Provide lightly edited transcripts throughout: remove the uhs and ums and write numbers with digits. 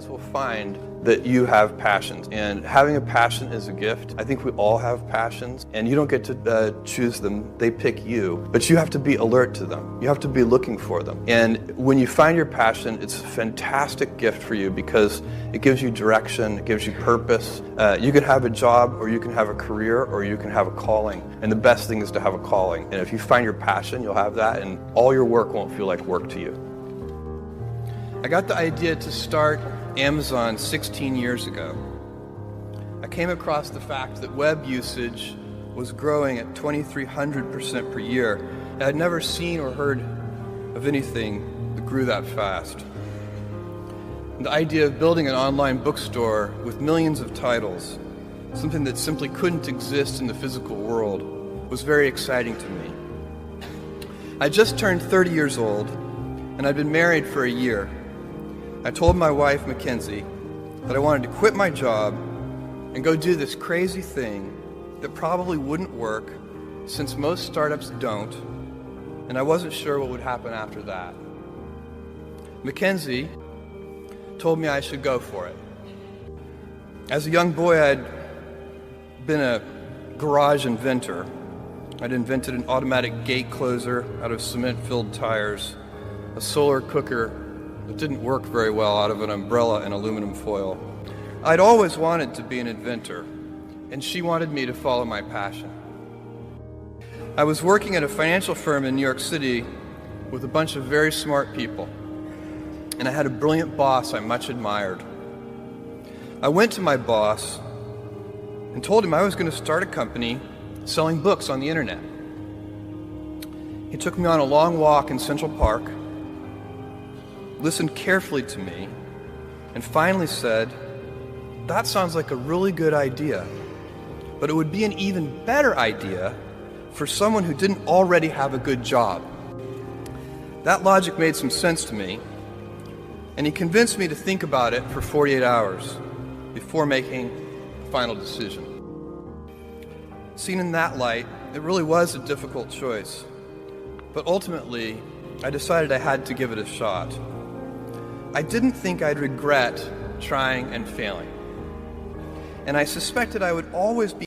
guys will find that you have passions, and having a passion is a gift. I think we all have passions, and you don't get to choose them. They pick you, but you have to be alert to them. You have to be looking for them. And when you find your passion, it's a fantastic gift for you because it gives you direction, it gives you purpose. You can have a job, or you can have a career, or you can have a calling. And the best thing is to have a calling. And if you find your passion, you'll have that, and all your work won't feel like work to you. I got the idea to start Amazon 16 years ago. I came across the fact that web usage was growing at 2,300% per year. I had never seen or heard of anything that grew that fast. And the idea of building an online bookstore with millions of titles, something that simply couldn't exist in the physical world, was very exciting to me. I just turned 30 years old, and I'd been married for a year. I told my wife, Mackenzie, that I wanted to quit my job and go do this crazy thing that probably wouldn't work since most startups don't, and I wasn't sure what would happen after that. Mackenzie told me I should go for it. As a young boy, I'd been a garage inventor. I'd invented an automatic gate closer out of cement-filled tires, a solar cooker that didn't work very well out of an umbrella and aluminum foil. I'd always wanted to be an inventor, and she wanted me to follow my passion. I was working at a financial firm in New York City with a bunch of very smart people, and I had a brilliant boss I much admired. I went to my boss and told him I was going to start a company selling books on the internet. He took me on a long walk in Central Park, listened carefully to me, and finally said, "That sounds like a really good idea, but it would be an even better idea for someone who didn't already have a good job." That logic made some sense to me, and he convinced me to think about it for 48 hours before making a final decision. Seen in that light, it really was a difficult choice, but ultimately, I decided I had to give it a shot. I didn't think I'd regret trying and failing, and I suspected I would always be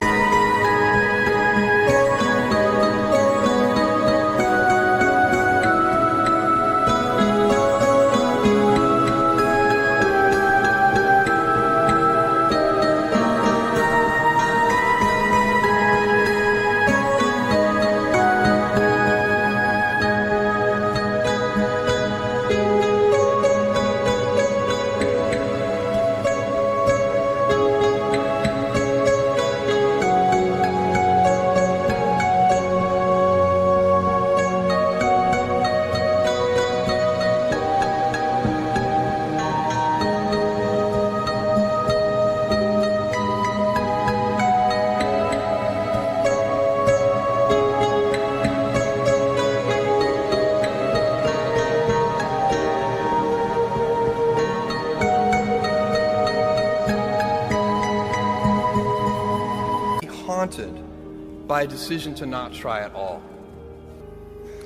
haunted by a decision to not try at all.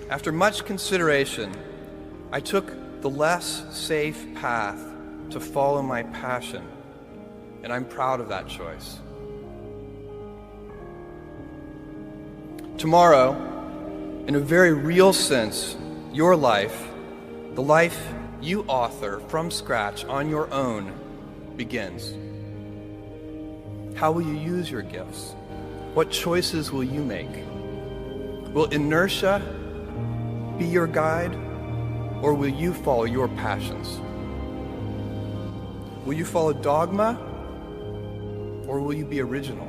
After much consideration, I took the less safe path to follow my passion, and I'm proud of that choice. Tomorrow, in a very real sense, your life, the life you author from scratch on your own, begins. How will you use your gifts? What choices will you make? Will inertia be your guide, or will you follow your passions? Will you follow dogma, or will you be original?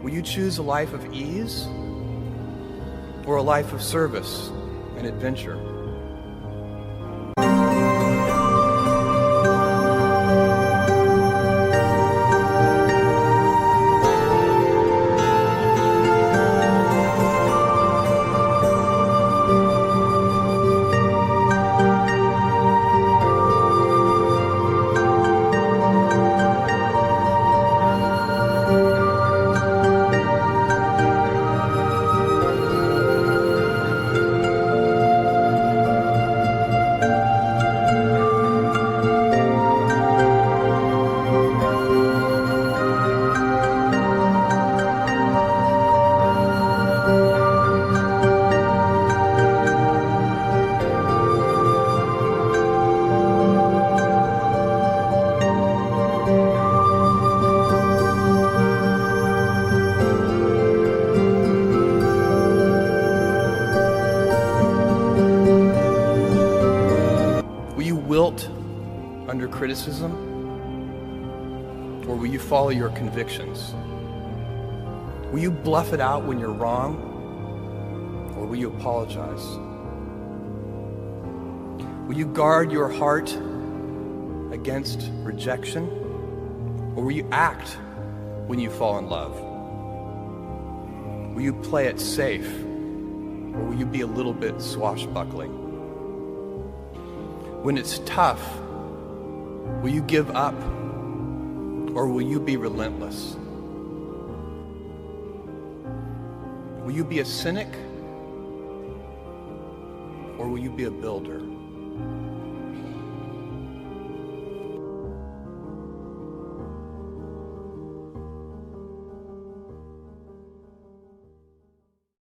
Will you choose a life of ease, or a life of service and adventure? criticism, or will you follow your convictions? Will you bluff it out when you're wrong, or will you apologize? Will you guard your heart against rejection, or will you act when you fall in love? Will you play it safe, or will you be a little bit swashbuckling? When it's tough, will you give up, or will you be relentless? Will you be a cynic, or will you be a builder?